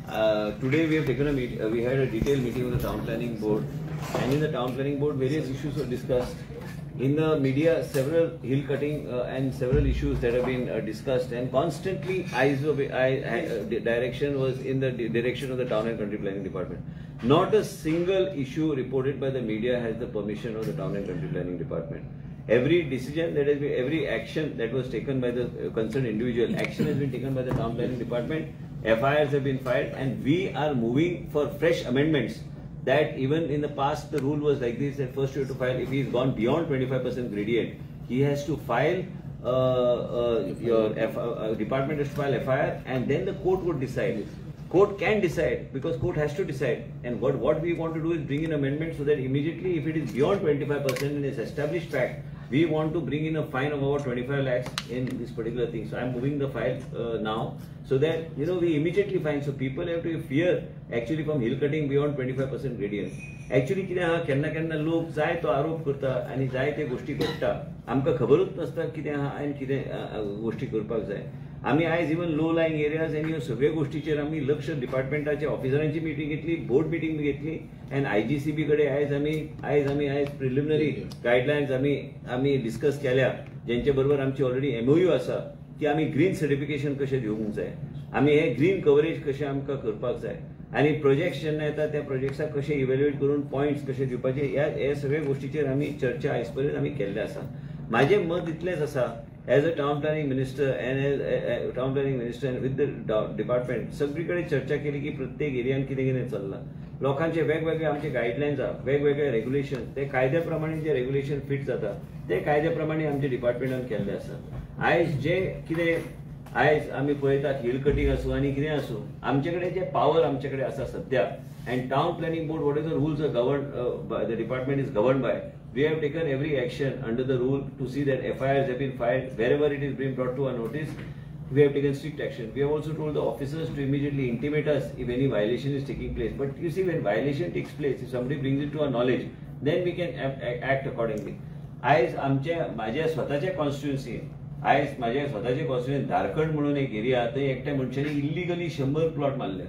Today we have taken a we had a detailed meeting with the town planning board, and in the town planning board various issues were discussed. In the media, several hill cutting and several issues that have been discussed, and constantly direction was in the direction of the town and country planning department. Not a single issue reported by the media has the permission of the town and country planning department. Every decision that has been, every action that was taken by the concerned individual, action has been taken by the town planning department. FIRs have been filed, and we are moving for fresh amendments. That even in the past the rule was like this, that first you have to file, if he has gone beyond 25% gradient, he has to file, department has to file FIR, and then the court would decide. Court can decide, because court has to decide. And what we want to do is bring in amendments so that immediately if it is beyond 25% in its established fact, we want to bring in a fine of about 25 lakhs in this particular thing. So I am moving the file now, so that we immediately fine. So people have to fear actually from hill cutting beyond 25% gradient. Actually कितें आहा, केन्ना लोक जाय तो आरोप करता आनी जाय ते गोष्टी करता. आमकां खबरूच नासता कितें आहा आनी कितें गोष्टी करपाक जाय. आम्ही आज इवन लो लाईंग एरियाज आणि ह्यो सगळ्या गोष्टीचेर आम्ही लक्ष डिपार्टमेंटाच्या ऑफिसरांची मीटिंग घेतली, बोर्ड मीटिंग घेतली, आणि IGCB कडे आज प्रिलिमिनरी गायडलायन्स आम्ही डिस्कस केल्या, ज्यांच्या बरोबर आमची ऑलरेडी MOU आसा की आम्ही ग्रीन सर्टिफिकेशन कशें दिवंक जाय, आम्ही हे ग्रीन कव्हरेज कशें आमकां करपाक जाय, आणि प्रोजेक्ट्स जेन्ना येता त्या प्रोजेक्ट्साक कशें इव्हॅल्युएट करून पॉयंट्स कशें दिवपाचे, हे सगळ्या गोष्टीचेर आम्ही चर्चा आयज पर्यंत आम्ही केल्ले आसा. माझे मत इतलेंच आसा, as a town planning minister and as town planning minister and with the department सगळीकडे चर्चा केली की प्रत्येक एरियान कितें चल्लां. लोकांचे वेगवेगळे आमचे गायडलायन्स आहा, वेगवेगळे रेग्युलेशन, ते कायद्या प्रमाणे जे रेग्युलेशन फिट जाता ते कायद्या प्रमाणे आमच्या डिपार्टमेंटान केल्ले आसा. आयज जे कितें आयज आमी पळयतात हिल कटिंग आसूं आनी कितें आसूं, आमचे कडेन जे पावर आमचे कडेन आसा सध्या, and town planning board, what is the rules are governed by the department is governed by, we have taken every action under the rule to see that FIRs have been filed wherever it is being brought to our notice. We have taken strict action. We have also told the officers to immediately intimate us if any violation is taking place. But you see, when violation takes place, if somebody brings it to our knowledge, then we can act accordingly. आज माझ्या स्वतःच्या constituency, आज माझ्या स्वतःचे constituency Jharkhand म्हणून एक area, थंय एकट्या मनशाने इल्लिगली 100 प्लॉट मारले.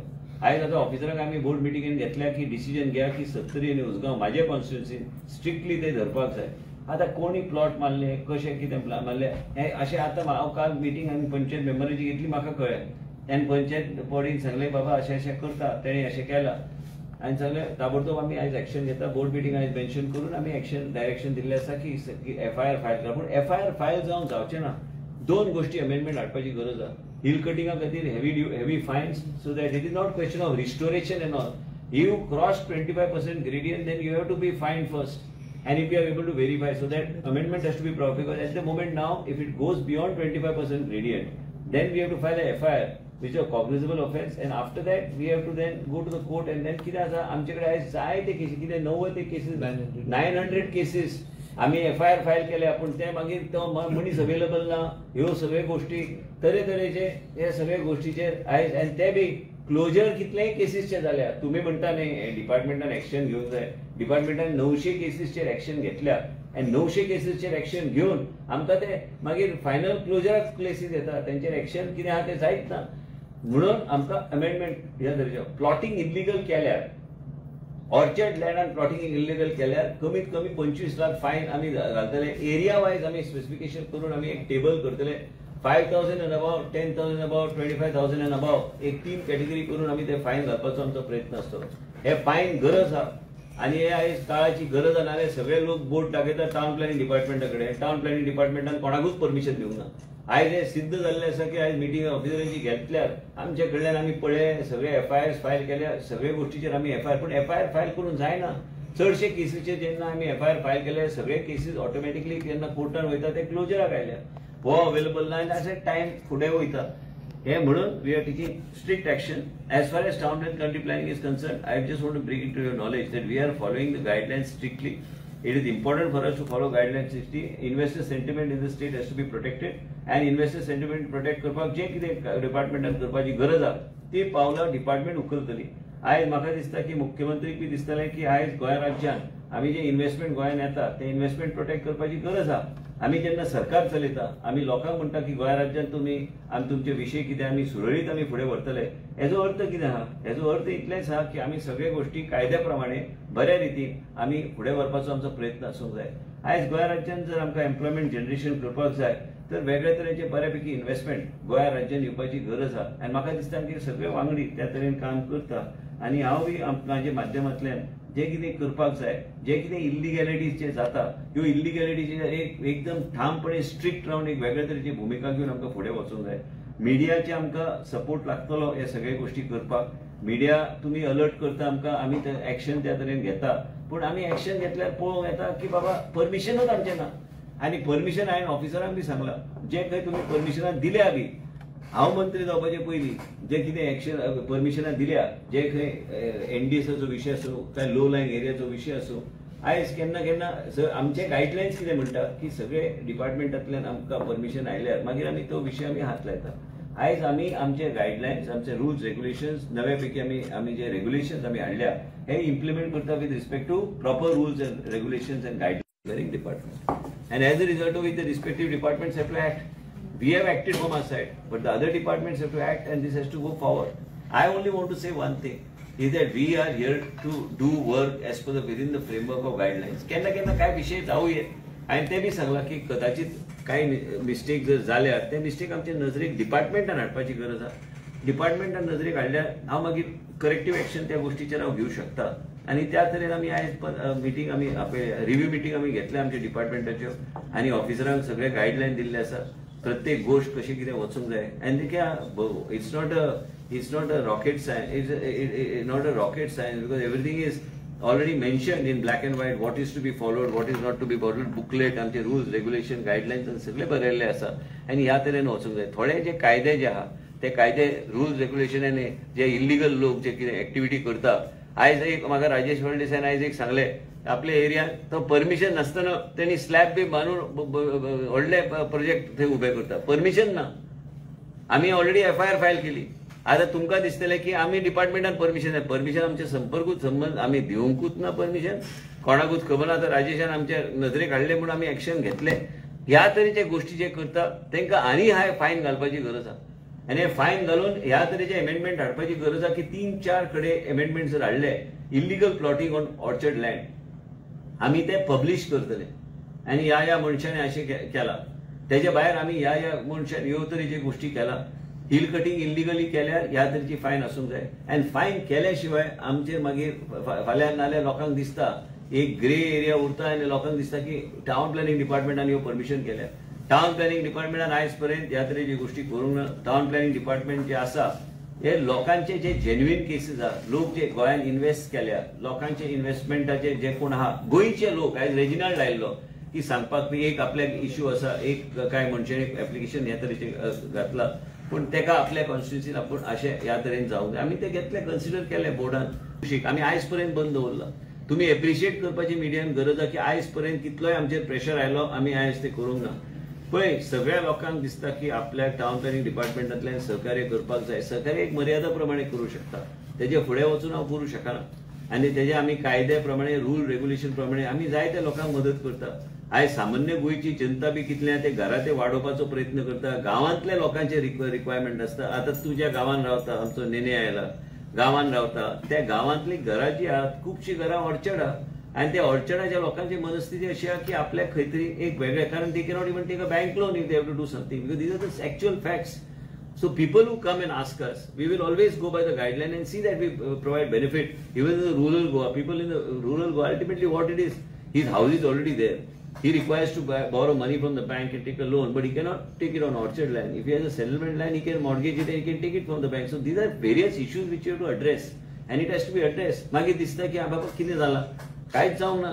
आज आता ऑफिसरांक आम्ही बोर्ड मिटिंगेन घेतल्या की डिसिजन घ्या की 70 आणि उसगांव माझ्या कॉन्स्टिट्युएन्सीन स्ट्रिक्टली ते धरपाक जाय. आता कोणी प्लॉट मारले, कशें कितें मारले, अशें आता हांव काल मिटींग आमी पंचायत मेंबरांची घेतली, म्हाका कळ्ळें. तेन्ना पंचायत बॉडीन सांगलें बाबा अशें करता, तेणें अशें केलां, आनी सांगलें ताबडतोब आमी आयज एक्शन घेता. बोर्ड मिटींग आयज मेन्शन करून आमी एक्शन डायरेक्शन दिल्लें आसा की FIR फायल करा. पूण FIR फायल जावचें ना. दोन गोष्टी अमेंडमेंट हाडपाची गरज आहा. हिल कटिंगा खातीर heavy fines, so that it is not question of restoration and all. You cross 25% gradient, then you have to be fined first, and if you are able to verify, so that amendment has to be proper. Because at the moment now, if it goes beyond 25% gradient, then we have to file a FIR, which is a cognizable offence, and after that we have to then go to the court, and then कितें आसा आमचे कडेन आयज जाय ते cases, कितें 90 cases 900 cases आम्ही FIR file केल्या, पण ते मागीर तो मनीस अवेलेबल ना. ह्यो सगळ्यो गोष्टी तरेतरेचे हे सगळ्या गोष्टीचेर आयज, आनी ते बी क्लोजर कितलेय केसीसचे जाल्या. तुम्ही म्हणटा न्ही डिपार्टमेंटान एक्शन घेवंक जाय, डिपार्टमेंटान 900 केसीसचेर एक्शन घेतल्या, आनी 900 केसीसचेर एक्शन घेवन आमकां ते मागीर फायनल क्लोजराक प्लेसीस येता, तेंचेर एक्शन कितें आहा तें जायत ना. म्हणून आमकां अमेंडमेंट ह्या तरेचे प्लॉटिंग इल्लिगल केल्यार, ऑर्चर्ड लँडान प्लॉटिंग इल्लिगल केल्यार कमीत कमी 25 लाख फायन आम्ही घालतले. एरिया वायज आम्ही स्पेसिफिकेशन करून आम्ही एक टेबल करतले. 5,000 and above, 10,000 above, 25,000 and above, एक 3 कॅटेगरी करून आम्ही ते फायन घालपाचो आमचो प्रयत्न असतो. हे फायन गरज आहा, आणि हे आयज काळाची गरज आहा. सगळे लोक बोर्ड दाखयतात टाउन प्लॅनिंग डिपार्टमेंटाकडे. टाउन प्लॅनिंग डिपार्टमेंटान कोणाकूच परमिशन दिवंक ना. आयज हे सिद्ध जाल्लें आसा की आयज मिटींग ऑफिसरांची घेतल्यार आमचे कडल्यान आमी पळय सगळे FIRs फायल केल्या, सगळ्या गोष्टीचेर आमी FIR, पूण FIR फायल करून जायना. चडशे केसीचेर जेन्ना आमी FIR फायल केले, सगळे केसीस ऑटोमॅटिकली जेन्ना कोर्टान वयता ते क्लोजराक आयल्या. हो अवेलेबल ना, आनी अशें टायम फुडें वयता. हे म्हणून we are taking strict action. As far as town and country planning is concern, I just want to bring it to your knowledge that we are following the guidelines strictly. It is important for us to follow guidelines strictly. Investor sentiment in the state has to be protected, and investor sentiment protect करपाक जे कितें डिपार्टमेंटान करपाची गरज आहा ती पावलां department उखलतली. आयज म्हाका दिसता की मुख्यमंत्रीक बी दिसतलें की आयज गोंय राज्यांत आमी जे इन्व्हेस्टमेंट गोंयांत येता ते इन्व्हेस्टमेंट प्रोटेक्ट करपाची गरज आहा. आमी जेन्ना सरकार चलयता आमी लोकांक म्हणटा की गोंय राज्यांत तुमी आमी तुमचे विशय कितें आमी सुरळीत आमी फुडें व्हरतले. हेजो अर्थ कितें आहा? हेजो अर्थ इतलेंच आहा की आमी सगळे गोश्टी कायद्या प्रमाणे बऱ्या रितीन आमी फुडें व्हरपाचो आमचो प्रयत्न आसूंक जाय. आयज गोंय राज्यांत जर आमकां एम्प्लॉयमेंट जनरेशन करपाक जाय तर वेगळ्या तरेचे बऱ्यापैकी इन्व्हेस्टमेंट गोंय राज्यांत येवपाची गरज आहा. आनी म्हाका दिसता की सगळे वांगडी त्या तरेन काम करता. आनी हांव बी म्हाज्या माध्यमांतल्यान जे कितें करपाक जाय, जे कितें इल्लिगॅलिटीज जे जाता ह्यो इल्लिगॅलिटीचेर एकदम ठामपणे स्ट्रिक्ट रावन एक वेगळ्या तरेची भुमिका घेवन आमकां फुडें वचूंक जाय. मिडियाचे आमकां सपोर्ट लागतलो हे सगळे गोश्टी करपाक. मिडिया तुमी अलर्ट करता आमकां, आमी ते एक्शन त्या तरेन घेता. पूण आमी एक्शन घेतल्यार पळोवंक येता की बाबा परमिशनूच आमचें ना. आनी परमिशन हांवें ऑफिसरांक बी सांगलां जे खंय तुमी परमिशनां दिल्या बी, हांव मंत्री जावपाचे पयलीं जे कितें एक्शन परमिशनां दिल्या, जे खंय एनडीएसाचो विशय आसूं काय लो लायन एरियाचो विशय आसूं, आयज केन्ना केन्ना आमचे गायडलायन्स कितें म्हणटा की सगळे डिपार्टमेंटांतल्यान आमकां परमिशन आयल्यार मागीर आमी तो विशय आमी हात लायता. आयज आमी आमचे गायडलायन्स, आमचे रुल्स रेग्युलेशन्स नवे पैकी आमी जे रेग्युलेशन्स आमी हाडल्या हे इम्प्लिमेंट करता with respect to proper rules and regulations and guidelines department. And as a result of it, the respective departments have to act. We have acted from our side, but the other departments have to act, and this has to go forward. I only want to say one thing, is that we are here to do work as per within the framework of guidelines. केन्ना केन्ना काय विषय जाऊ ये, आणि ते बी सांगला की कदाचित काही मिस्टेक जर जाल्यार ते मिस्टेक आमच्या नजरेक डिपार्टमेंटान हाडपाची गरज आहा. डिपार्टमेंटान नजरेक हाडल्यार हांव मागीर करेक्टिव्ह एक्शन त्या गोष्टीचेर हांव घेवंक शकता. आणि त्या तरेन आमी आयज मिटींग आमी रिव्ह्यू मिटींग आमी घेतल्या आमच्या डिपार्टमेंटाच्यो आनी ऑफिसरांक सगळे गायडलायन दिल्ले आसा. प्रत्येक गोष्ट कशी कितें वचूंक जाय. आनी it's not a rocket science, it's not a rocket science, because everything is already mentioned in black and white. What is to be followed, what is not to be followed, booklet आमचे rules regulation guidelines सगळे बरयल्ले आसा. आनी ह्या तरेन वचूंक जाय. थोडे जे कायदे जे आहा ते कायदे रुल्स रेग्युलेशन आनी जे इल्लिगल लोक जे कितें एक्टिविटी करता, आयज एक म्हाका राजेश फर्नांडिसान आयज एक सांगले आपल्या एरियात तो परमिशन नासतना त्यांनी स्लॅब बी बांदून व्हडले प्रोजेक्ट थंय उबे करता. परमिशन ना. आमी ऑलरेडी FIR फायल केली. आता तुमकां दिसतलें की आमी डिपार्टमेंटान परमिशन आमचे संबंध आमी दिवंकूच ना परमिशन, कोणाकूच खबर ना. आता राजेशान आमच्या नजरेक हाडले म्हणून आमी एक्शन घेतले. ह्या तरेचे गोष्टी जे करता तांकां आनी हाय फायन घालपाची गरज आहा. आणि फायन घालून ह्या तरेचे अमेंडमेंट हाडपाची गरज आहा की 3-4 कडेन अमेंडमेंट जर हाडले illegal plotting on orchard land, आमी ते पब्लिश करतले. आनी ह्या मनशांनी अशें केला. तेजे भायर आमी ह्या मनशान ह्यो तरेचे गोष्टी केला. हिल कटिंग इल्लिगली केल्यार ह्या तरेची फायन आसूंक जाय. आनी फायन केल्या शिवाय आमचेर मागीर फाल्यां नाल्यार लोकांक दिसता एक ग्रे एरिया उरता आनी लोकांक दिसता की टावन प्लॅनिंग डिपार्टमेंटान ह्यो परमिशन केल्या. टावन प्लॅनिंग डिपार्टमेंटान आयज पर्यंत ह्या तरेची गोष्टी करूंक ना. टावन प्लॅनिंग डिपार्टमेंट जे आसा हे लोकांचे जे जेन्युइन केसीस आहा, लोक जे गोंयांत इन्व्हेस्ट केल्या, लोकांचे इन्व्हेस्टमेंटाचे जे कोण आहा गोंयचे लोक, आयज रेजिनाल्ड आयिल्लो की सांगपाक एक आपल्याक इश्यू आसा, एक काय मनशान एक एप्लिकेशन ह्या तरेचे घातला पूण तेका आपल्या कॉन्स्टिट्युन्सीन आपूण अशें ह्या तरेन जावंक जाय. आमी ते घेतले, कन्सिडर केले बोर्डान. आमी आयज पर्यंत बंद दवरला. तुमी एप्रिशिएट करपाची मिडियान गरज आहा की आयज पर्यंत कितलोय आमचेर प्रेशर आयलो आमी आयज ते करूंक ना. पळय सगळ्या लोकांक दिसता की आपल्या टावन प्लॅनिंग डिपार्टमेंटांतल्यान सहकार्य करपाक जाय. सहकार्य एक मर्यादा प्रमाणे करूं शकता. तेजे फुडें वचून हांव करूं शकना. आनी तेजे आमी कायद्या प्रमाणे रूल रेग्युलेशन प्रमाणे आमी जाय त्या लोकांक मदत करता. आयज सामान्य गोंयची जनता बी कितले ते घरा ते वाडोवपाचो प्रयत्न करता. गांवांतल्या लोकांचे रिक्वायरमेंट आसता. आतां तुज्या गांवांत रावता, आमचो नेने आयला गांवांत रावता, त्या गांवांतली घरां जी आहात खुबशीं घरां ऑर्चर्ड आहा. आणि त्या ऑर्चर्डाच्या लोकांची मनस्थिती अशी आहे की आपल्या खंय तरी एक वेगळे, कारण ते cannot even take a bank loan if they have to do something, because these are the actual facts. So people who come and ask us, we will always go by the guideline and see that we provide benefit. Even in the rural Goa, people in the rural Goa, ultimately what it is, his house is already there. He requires to borrow money from the bank and take a loan, but he cannot take it on orchard land. If he has a settlement land, he can mortgage it and he can take it from the bank. So these are various issues which you have to address, and it has to be addressed. मागे दिसता की बाबा कितें जाला, कांयच जावंक ना.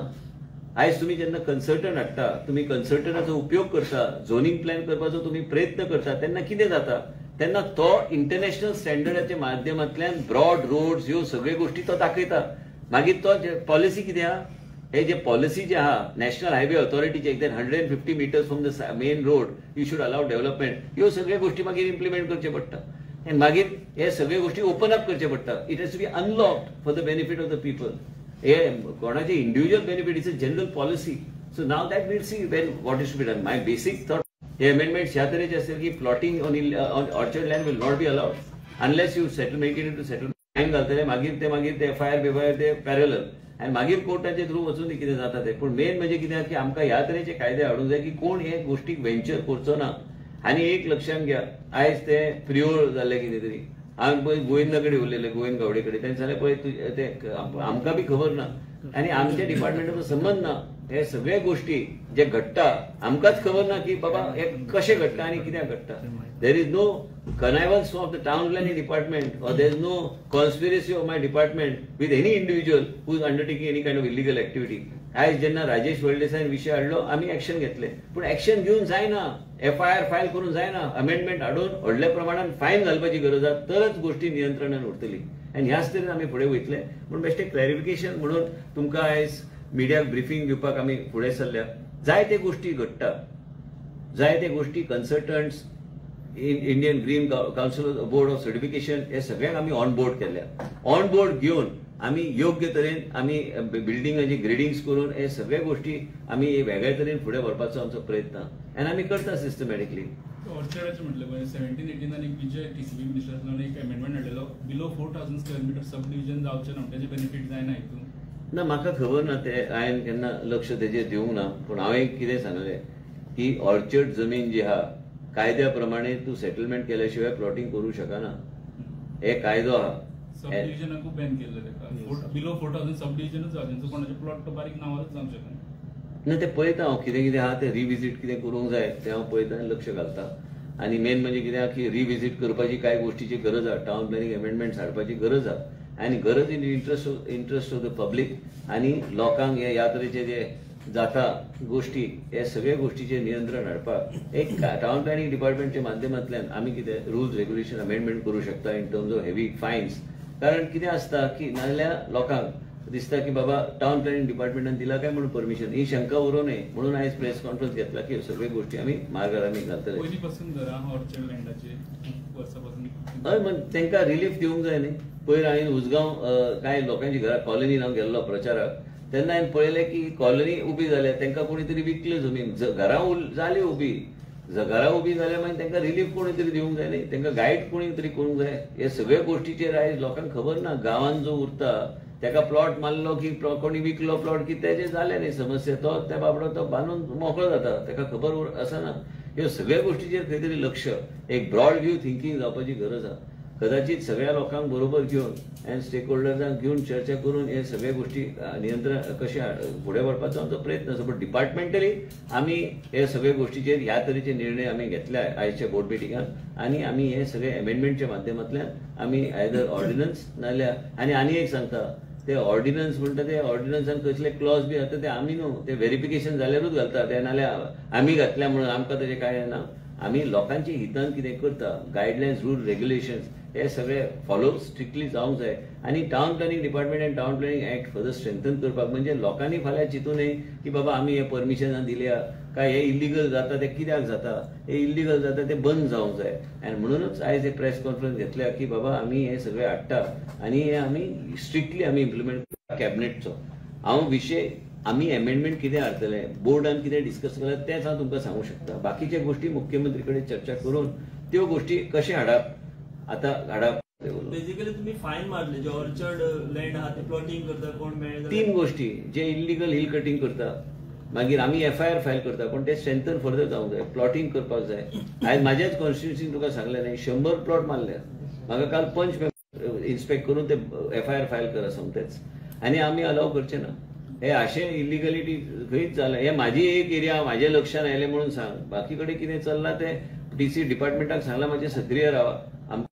आयज तुम्ही जेन्ना कन्सल्टंट हाडटा, तुम्ही कन्सल्टंटाचो उपयोग करता, झोनिंग प्लॅन करपाचो तुम्ही प्रयत्न करता, तेन्ना कितें जाता, तेन्ना तो इंटरनॅशनल स्टँडर्डाच्या माध्यमांतल्यान ब्रॉड रोड्स ह्यो सगळ्यो गोष्टी तो दाखयता. मागीर तो पॉलिसी कितें आहा, हे जे पॉलिसी जे आहा नॅशनल हायवे ऑथॉरिटीचे 150 metres from the main road you should allow development, ह्यो सगळ्यो गोष्टी मागीर इम्प्लिमेंट करचे पडटा. आनी मागीर हे सगळे गोष्टी ओपन अप करचे पडटा. It has to be unlocked for the benefit of the people. हे कोणाचे individual benefit is a general policy. So now that needs see when what is to be done. My basic thought हे amendments ह्या तरेचे असेल की plotting on orchard land will not be allowed unless you settle make it in to settle. Fine घालतले मागीर ते FIR ते parallel आनी मागीर कोर्टाचे थ्रू वचून कितें जाता ते. पूण मेन म्हणजे कित्याक की आमकां ह्या तरेचे कायदे हाडूंक जाय की कोण हे गोष्टीक वेंचर करचो ना. आनी एक लक्षात घ्या, आयज ते प्रिओर जाल्ले कितें तरी हांवें पळय गोविंदा कडेन उलयले, गोविंद गावडे कडेन. तेंचे जाल्यार पळय ते आमकां बी खबर ना आनी आमच्या डिपार्टमेंटाचो संबंध ना. हे सगळे गोष्टी जे घडटा आमकांच खबर ना की बाबा हे कशे घडटा आनी कित्याक घडटा. There is no connivance of the town planning department or there is no conspiracy of my department with any individual who is undertaking any kind of illegal activity. आज जेन्ना राजेश वळदेसायन विशय हाडलो आमी एक्शन घेतले, पूण एक्शन घेवन जायना, एफआयआर फायल करून जायना. अमेंडमेंट हाडून व्हडल्या प्रमाणात फायन घालपाची गरज आसा, तरच गोष्टी नियंत्रणान उरतली. आनी ह्याच तरेन आमी फुडें वयतले. पूण बेश्टे क्लॅरिफिकेशन म्हणून तुमकां आयज मिडियाक ब्रिफींग दिवपाक आमी फुडें सरल्या. जायते गोष्टी घडटा, जायते गोष्टी consultants Indian green council board of certification हे सगळ्यांक आमी ऑन बोर्ड केल्या. ऑन बोर्ड घेवन आमी योग्य तरेन आमी बिल्डिंगाची ग्रेडिंग्स करून हे सगळे गोष्टी आमी वेगळ्या तरेन फुडें व्हरपाचो आमचो प्रयत्न आनी आमी करता सिस्टमॅटिकली. ऑर्चर्डाचे म्हटलें 17-18 एक विजय टीसीबी मिनिस्टरान एक अमेंडमेंट हाडलेलो बिलो 4000 स्क्वेअर मिटर सब डिव्हिजन जावचें ना, त्याचे बेनिफीट जायना हितून. ना म्हाका खबर ना, ते हांवें केन्ना लक्ष तेजेर दिवंक ना. पूण हांवें कितें सांगलें की ऑर्चर्ड जमीन जी आहा कायद्या प्रमाणे तू सेटलमेंट केल्याशिवाय प्लॉटिंग करू शकना. हे कायदो आहा. सब डिव्हिजनाकूय बॅन केल्लो तेका. बिलो 4000 सब डिव्हिजनच जावं, तेंचो कोणाचे प्लॉट तो बारीक नांवारच जावंक शकना. ना ते पळयता हांव कितें कितें आहा ते रिविजीट कितें करूंक जाय तें हांव पळयता आनी लक्ष घालता. आनी मेन म्हणजे कितें आहा की रिविजीट करपाची कांय गोष्टीची गरज आहा, टावन प्लॅनिंग अमेंडमेंट्स हाडपाची गरज आहा. आनी गरज in interest of the public आनी लोकांक हे ह्या तरेचे जे जाता गोष्टी हे सगळे गोष्टीचे नियंत्रण हाडपाक एक टावन प्लॅनिंग डिपार्टमेंटच्या माध्यमांतल्यान आमी कितें रुल्स रेग्युलेशन अमेंडमेंट करूं शकता in terms of heavy finance. कारण कितें आसता की नाजाल्यार लोकांक दिसता की बाबा टावन प्लॅनिंग डिपार्टमेंटान दिला काय म्हणून परमिशन, ही शंका उरूं नये म्हणून आयज प्रेस कॉन्फरन्स घेतला की सगळे गोष्टी आमी मार्गार आमी घालतले. पयलीं पासून घर आहा ऑर्चर्ड लँडाचे वर्सां पासून. हय, मग तांकां रिलीफ दिवंक जाय न्ही. पयर हांवें उजगांव कांय लोकांची घरां कॉलनीन हांव गेल्लो प्रचाराक, तेन्ना हांवें पळयलें की कॉलनी उबी जाल्या, तांकां कोणी तरी विकल्यो जमीन, घरां जाली उबी, घरां उबी जाल्या मागीर तांकां रिलीफ कोणी तरी दिवंक जाय न्ही, तांकां गायड कोणी तरी करूंक जाय. हे सगळे गोष्टीचेर आयज लोकांक खबर ना. गांवांत जो उरता ताका प्लॉट मारलो की कोणी विकलो प्लॉट की तेजे जालें न्ही समस्या, तो त्या बाबडो तो बांदून मोकळो जाता, ताका खबर आसना. ह्यो सगळ्या गोष्टीचेर खंय तरी लक्ष, एक ब्रॉड व्ह्यू थिंकींग जावपाची गरज आहा. कदाचित सगळ्या लोकांक बरोबर घेवन आनी स्टेक होल्डर्सांक घेवन चर्चा करून हे सगळे गोष्टी नियंत्रण कशे फुडें व्हरपाचो आमचो प्रयत्न आसा. बट डिपार्टमेंटली आमी हे सगळे गोष्टीचेर ह्या तरेचे निर्णय आमी घेतल्या आयच्या बोर्ड मिटिंगान. आनी आमी हे सगळे अमेंडमेंटच्या माध्यमांतल्यान आमी आयदर ऑर्डिनन्स नाजाल्यार आनी एक सांगता ते ऑर्डिनन्स म्हणटा ते ऑर्डिनन्सान कसले क्लॉज बी जाता ते आमी न्हू, ते व्हेरिफिकेशन जाल्यारूच घालता. ते नाल्यार आमी घातल्या म्हणून आमकां तेजें कांय ना. आमी लोकांच्या हितान कितें करता, गायडलायन्स रूल रेग्युलेशन्स हे सगळे फॉलो स्ट्रिक्टली जावंक जाय. आनी टावन प्लॅनिंग डिपार्टमेंट आनी town planning act further strengthen करपाक, म्हणजे लोकांनी फाल्यां चिंतू नये की बाबा आमी हे परमिशनां दिल्या काय हे इलिगल जाता ते कित्याक जाता, हे इलिगल जाता ते बंद जावंक जाय. आनी म्हणूनच आयज एक प्रेस कॉन्फरन्स घेतल्या की बाबा आमी हे सगळे हाडटा आनी हे आमी स्ट्रिक्टली आमी इम्प्लिमेंट करता कॅबिनेटचो. हांव विशय आमी अमेंडमेंट कितें हाडटले, बोर्डान कितें डिस्कस केलें तेंच हांव तुमकां सांगूं शकता. बाकीचे गोष्टी मुख्यमंत्री कडेन चर्चा करून त्यो गोष्टी कशे हाडप आतां हाडप. बेसिकली तुम्ही फायन मारले जे ऑर्चर्ड लँड आहा ते प्लॉटिंग करता कोण मेळ्ळे 3 गोष्टी, जे इलिगल हिल कटिंग करता मागीर आमी एफआयआर फायल करता, पण ते स्ट्रेंथन फर्दर जावंक जाय. प्लॉटिंग करपाक जाय. आयज म्हाज्याच कॉन्स्टिट्युन्सीन तुका सांगलें न्ही 100 प्लॉट मारले. म्हाका काल पंच इन्स्पेक्ट करून ते एफआयआर फायल करा समतेच. आनी आमी अलाव करचे ना. हे अशें इलिगलिटी खंयच जालें. हे म्हाजी एक एरिया म्हाज्या लक्षान आयलें म्हणून सांग. बाकी कडेन कितें चल्लां ते डीसी डिपार्टमेंटाक सांगलां मातशें सक्रीय रावा.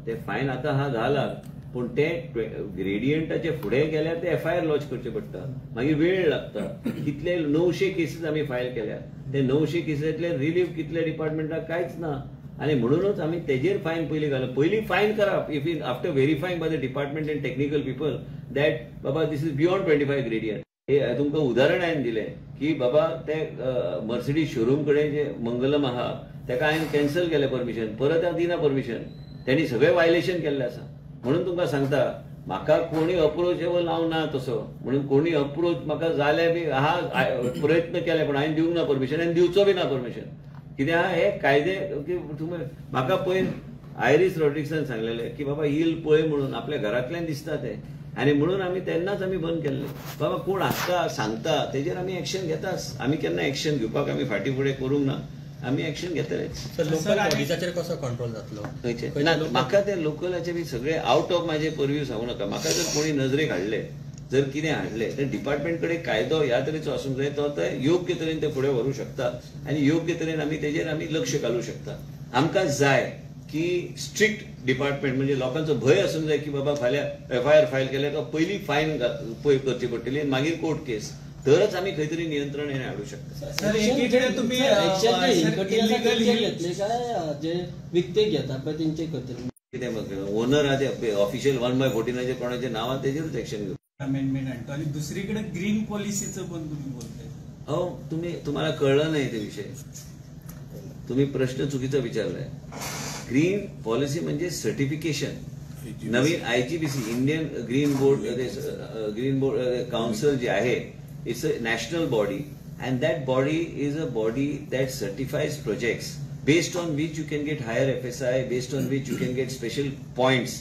ते फायन आतां हा 10 लाख, पूण ते ग्रेडियंटाचे फुडें गेल्यार ते एफआयआर लॉन्च करचे पडटा, मागीर वेळ लागता. कितले 900 केसीस आमी फायल केल्या, ते 900 केसींतले रिलीफ कितल्या डिपार्टमेंटाक कांयच ना. आनी म्हणूनच आमी तेजेर फायन पयलीं घालप. पयलीं फायन करप if in after verifying by the department and technical people that बाबा दिस इज बियॉन्ड 25 ग्रेडियंट. हे तुमकां उदाहरण हांवें दिलें की बाबा ते मर्सिडीज शोरूम कडेन जे मंगलम आहा ताका हांवें कॅन्सल केलें परमिशन, परत हांव दिना परमिशन. त्यांनी सगळे वायलेशन केल्ले आसा. म्हणून तुमकां सांगता, म्हाका कोणी अप्रोचेबल हांव ना तसो, म्हणून कोणी अप्रोच म्हाका जाल्यार बी प्रयत्न केले, पण हांवें दिवंक ना परमिशन आनी दिवचो बी ना परमिशन. कित्याक हे कायदे तुमी म्हाका पयर आयरिस रॉड्रिक्सान सांगलेले की बाबा हिल पळय म्हणून, आपल्या घरांतल्यान दिसता ते, आनी म्हणून आमी तेन्नाच आमी बंद केल्ले. बाबा कोण हाडटा सांगता तेजेर आमी एक्शन घेताच. आमी केन्ना एक्शन घेवपाक आमी फाटीं फुडें करूंक ना, आमी एक्शन घेतलेच. लोकल बॉडीजाचेर कसो कंट्रोल जातलो? ना, म्हाका ते लोकलाचे बी सगळे आउट ऑफ म्हाजे परव्यू सांगू नका. म्हाका जर कोणी नजरेक हाडले, जर कितें हाडले, तर डिपार्टमेंट कडेन कायदो ह्या तरेचो आसूंक जाय, तो योग्य तरेन ते फुडें व्हरूंक शकता आनी योग्य तरेन आमी तेजेर आमी लक्ष घालूंक शकता. आमकां जाय की स्ट्रिक्ट डिपार्टमेंट, म्हणजे लोकांचो भंय आसूंक जाय की बाबा फाल्यां FIR फायल केल्यार तो पयलीं फायन पय करची पडटली आनी मागीर कोर्ट केस, तरच आमी खंय तरी नियंत्रण हें हाडूंक शकता. सर, एकीकडे तुम्ही घेतले काय जे विकते घेता पळय तेंचे करतले कितें ओनर आहा ऑफिशियल 1/14 कोणाच्या नांवान तेजेरूच एक्शन घेवं. अमेंडमेंट आणतो आणि दुसरीकडे ग्रीन पॉलिसीचं पण तुम्ही बोलताय. तुम्हाला कळलं नाही ते विषय, तुम्ही प्रश्न चुकीचा विचारलाय. ग्रीन पॉलिसी म्हणजे सर्टिफिकेशन. नवीन IGBC Indian green board council जे आहे, it's a national body and that body is a body that certifies projects based on which you can get higher FSI, based on which you can get special points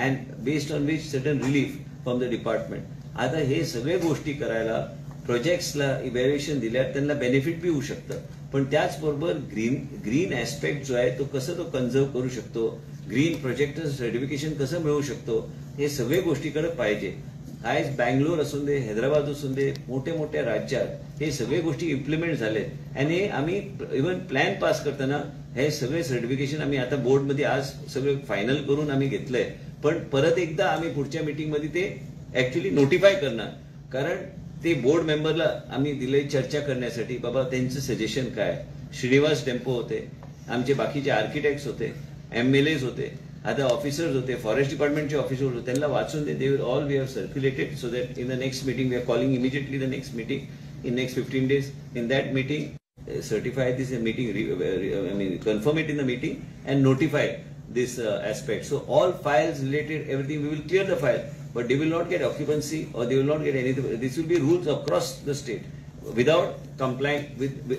and based on which certain relief from the department. आता हे सगळे गोष्टी करायला प्रोजेक्ट्सला evaluation दिल्यार त्यांना benefit बी होऊ शकतं, पण त्याचबरोबर ग्रीन ऍस्पेक्ट जो आहे तो कसं तो कन्झर्व करू शकतो, ग्रीन प्रोजेक्ट सर्टिफिकेशन कसं मिळवू शकतो, हे सगळे गोष्टीकडे पाहिजे. आज बँगलोर असून दे, हैदराबाद असून दे, मोठ्या मोठ्या राज्यात हे सगळे गोष्टी इम्प्लिमेंट झालेत आणि आम्ही इव्हन प्लॅन पास करताना हे सगळे सर्टिफिकेशन आम्ही आता बोर्डमध्ये आज सगळे फायनल करून आम्ही घेतलंय. पण परत एकदा आम्ही पुढच्या मीटिंगमध्ये ते ऍक्च्युली नोटिफाय करणार, कारण ते बोर्ड मेंबरला आम्ही दिले चर्चा करण्यासाठी. बाबा त्यांचं सजेशन काय. श्रीनिवास टेम्पो होते, आमचे बाकीचे आर्किटेक्ट्स होते, MLAs होते, आता ऑफिसर्स होते, फॉरेस्ट डिपार्टमेंटचे ऑफिसर्स होते, त्यांना वाचून दे. They will all we have circulated so that in the next meeting we are calling immediately the next meeting in next 15 days. In that meeting, certify this meeting, confirm it in the meeting and notify this aspect. So all files related, everything, we will clear the file, but they will not get occupancy or they will not get anything. This will be rules across the state without complying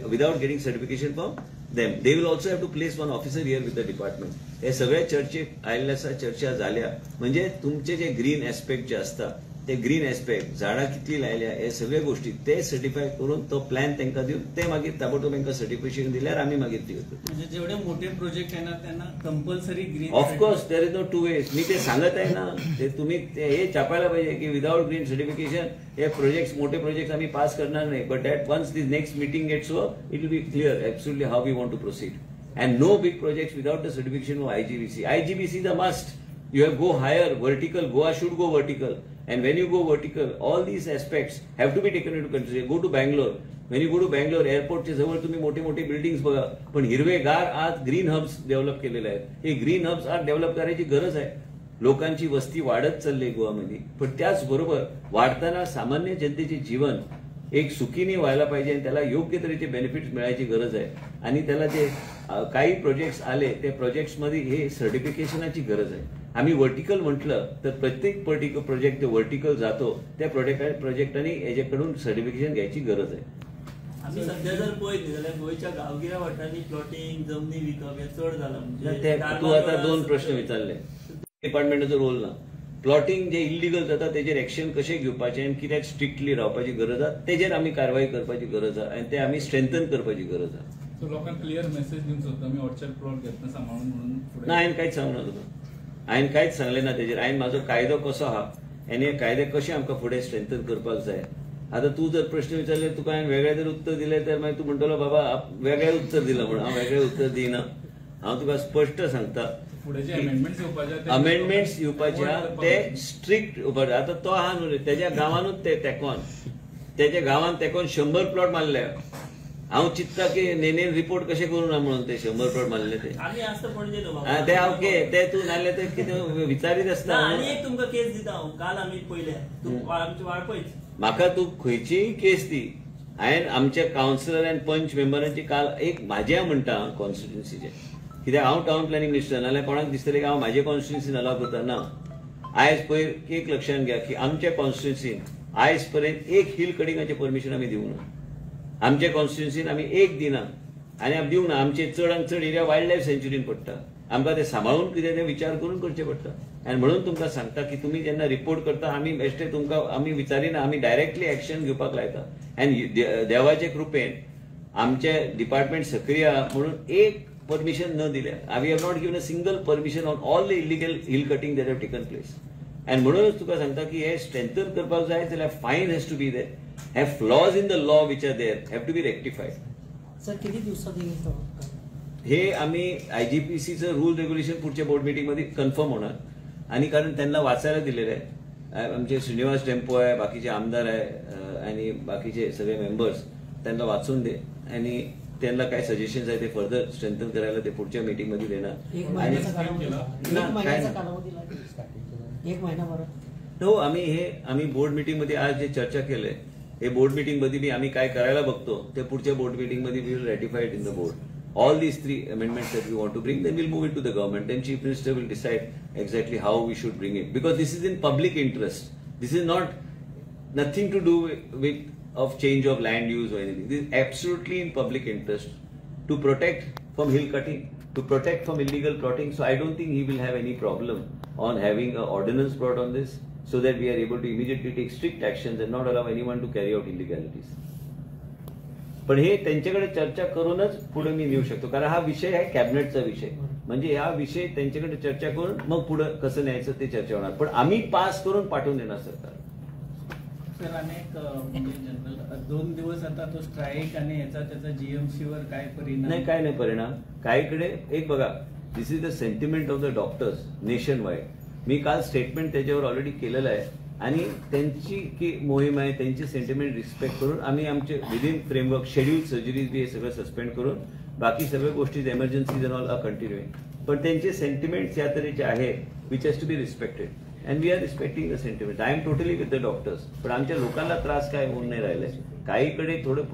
without getting certification from them. They will also have to place one officer here with the department. हे सगळ्या चर्चा झाल्या म्हणजे तुमचे जे green aspect जे असतात ते ग्रीन ऍस्पेक्ट, झाडां कितली लायल्या, हे सगळे गोष्टी ते सर्टिफाय करून तो प्लॅन तांकां दिवन ते मागीर ताबडतोब तांकां सर्टिफिकेशन दिल्यार आमी मागीर ती करतो. म्हणजे जेवढे मोठे प्रोजेक्ट येणार त्यांना compulsory green. Of course there is no two ways. मी ते सांगत आहे ना, ते तुम्ही हे छापायला पाहिजे की विदाउट ग्रीन सर्टिफिकेशन हे प्रोजेक्ट मोठे प्रोजेक्ट आम्ही पास करणार नाही. But that once this next meeting gets over, it will be clear absolutely how we want to proceed. And no big projects without the certification of IGBC. IGBC is a must. You have go higher, vertical. Goa should go vertical. And when you go vertical, all these aspects have to be taken into consideration. Go to Bangalore. When you go to Bangalore, airport चे जवळ तुम्ही मोठे मोठे buildings बघा, पण हिरवेगार आज green hubs develop केलेले आहेत. हे ग्रीन हब्स आज डेव्हलप करायची गरज आहे. लोकांची वस्ती वाढत चालली गोवामध्ये, पण त्याचबरोबर वाढताना सामान्य जनतेचे जीवन एक सुखीने व्हायला पाहिजे आणि त्याला योग्य तऱ्हेचे बेनिफिट्स मिळायची गरज आहे. आणि त्याला जे काही प्रोजेक्ट्स आले त्या प्रोजेक्ट्समध्ये हे सर्टिफिकेशनाची गरज आहे. आम्ही व्हर्टिकल म्हटलं तर प्रत्येक प्रोजेक्ट जो व्हर्टिकल जातो त्या प्रोजेक्टाने याच्याकडून सर्टिफिकेशन घ्यायची गरज आहे. आम्ही सध्या जर पळयली जाल्यार गोंयच्या गांवगिऱ्या वाठारांनी प्लॉटिंग जमनी विकप हे चड जाला. म्हणजे तू आता दोन प्रश्न विचारले. डिपार्टमेंटाचो रोल ना. प्लॉटिंग जे इलिगल जाता तेजेर एक्शन कशें घेवपाचें आनी कित्याक स्ट्रिक्टली रावपाची गरज आसा तेजेर आमी कारवाई करपाची गरज आसा आनी ते आमी स्ट्रेंथन करपाची गरज आसा. सो लोकांक क्लियर मेसेज दिवंक सोदता आमी ऑर्चर्ड प्लॉट घेतना सांबाळून म्हणून. ना, हांवें कांयच सांगूं ना तुका. हांवें कांयच सांगलें ना तेजेर. हांवें म्हाजो कायदो कसो आहा आनी हे कायदे कशे आमकां फुडें स्ट्रेंथन करपाक जाय. आता तू जर प्रश्न विचारले, तुका हांवें वेगळें जर उत्तर दिलें तर मागीर तूं म्हणटलो बाबा वेगळें उत्तर दिलां म्हणून. हांव वेगळें उत्तर दिना. हांव तुका स्पश्ट सांगता, अमेंडमेंट्स येवपाच्या ते स्ट्रिक्ट आता तो आहा न्हू, तेज्या गांवानूच ते तेकोन तेज्या गांवान तेकोन 100 प्लॉट मारले. हांव चिंतता की नेनेन रिपोर्ट कशें करूं ना म्हणून ते 100 प्लॉट मारले ते. ते ओके, ते तू नासले ते कितें विचारीत आसता. आनी एक तुमकां केस दिता हांव. काल आमी पळयल्या तूं आमची वाट पळयच. म्हाका तू खंयचीय केस दी. हांवें आमच्या कावन्सिलर आनी पंच मेंबरांची काल एक म्हाज्या म्हणटा कॉन्स्टिट्युन्सीचे कित्याक हांव टावन प्लॅनिंग मिनिस्टर नाल्यार कोणाक दिसतलें की हांव म्हाजे कॉन्स्टिट्युन्सीन अलाव करता ना. आयज पयर एक लक्षात घ्या की आमच्या कॉन्स्टिट्युन्सीन आयज पर्यंत एक हिल कटिंगाचें परमिशन आमी दिवंक ना. आमच्या कॉन्स्टिट्युन्सीन आमी एक दिना आनी आमी दिवंक ना. आमचे चडांत चड एरिया वायल्ड लायफ सेंच्युरीन पडटा. आमकां ते सांबाळून कितें ते विचार करून करचें पडटा. आनी म्हणून तुमकां सांगता की तुमी जेन्ना रिपोर्ट करता आमी बेश्टे तुमकां आमी विचारिना, आमी डायरेक्टली एक्शन घेवपाक लायता. आनी देवाचे कृपेन आमचे डिपार्टमेंट सक्रिय म्हणून एक परमिशन न दिल्या. We have not given a single permission on all the illegal hill cutting that have taken place. आनी म्हणूनच तुका सांगता की हे स्ट्रेंथन करपाक जाय जाल्यार फायन हॅज टू बी देर. हे flaws in the law which are there have to be rectified. Sir किती दिवसात हे आम्ही आयजीपीसीचं रूल रेग्युलेशन पुढच्या बोर्ड मीटिंग मध्ये कन्फर्म होणार. आणि कारण त्यांना वाचायला दिलेलं आहे. आमचे श्रीनिवास टेम्पो आहे, बाकीचे आमदार आहे आणि बाकीचे सगळे मेंबर्स त्यांना वाचून दे आणि त्यांना काय सजेशन्स आहे ते फर्दर स्ट्रेंथन करायला ते पुढच्या मीटिंग मध्ये देणार. आणि एक महिना बरं हो आम्ही बोर्ड मीटिंग मध्ये आज जे चर्चा केलंय हे बोर्ड मीटिंग मध्ये बी आम्ही काय करायला बघतो ते पुढच्या बोर्ड मीटिंग मध्ये we will ratified in the board. All these 3 amendments that we want to bring, then we'll move it to the government. Then Chief Minister will decide exactly how we should bring it. Because this is in public interest. This is nothing to do with of change of land use or anything. This is absolutely in public interest to protect from hill cutting, to protect from illegal plotting. So I don't think he will have any problem on having an ordinance brought on this so that we are able to immediately take strict actions and not allow anyone to carry out illegalities. पण हे त्यांच्याकडे चर्चा करूनच पुढे मी नेऊ शकतो. कारण हा विषय आहे कॅबिनेटचा विषय. म्हणजे हा विषय त्यांच्याकडे चर्चा करून मग पुढे कसं न्यायचं ते चर्चा होणार. पण आम्ही पास करून पाठवून देणार सरकार. सर अनेक म्हणजे जनरल 2 दिवस आता तो स्ट्राईक आणि याचा त्याचा जीएमसी वर काय परिणाम? नाही काय नाही परिणाम. काहीकडे एक बघा, this is the sentiment of the doctors nationwide. मी काल स्टेटमेंट त्याच्यावर ऑलरेडी केलेलं आहे आणि त्यांची की मोहीम आहे त्यांची सेंटिमेंट रिस्पेक्ट करून आम्ही आमचे विदिन फ्रेमवर्क शेड्यूल सर्जरीज बी हे सगळं सस्पेंड करून बाकी सगळ्या गोष्टी emergencies and all are continuing. पण त्यांचे सेंटिमेंट्स या तऱ्हेचे आहेत which has to be respected and we are respecting the sentiment. I am totally with the doctors. पण आमच्या लोकांना त्रास काय होऊन नाही राहिलाय. काहीकडे थोडं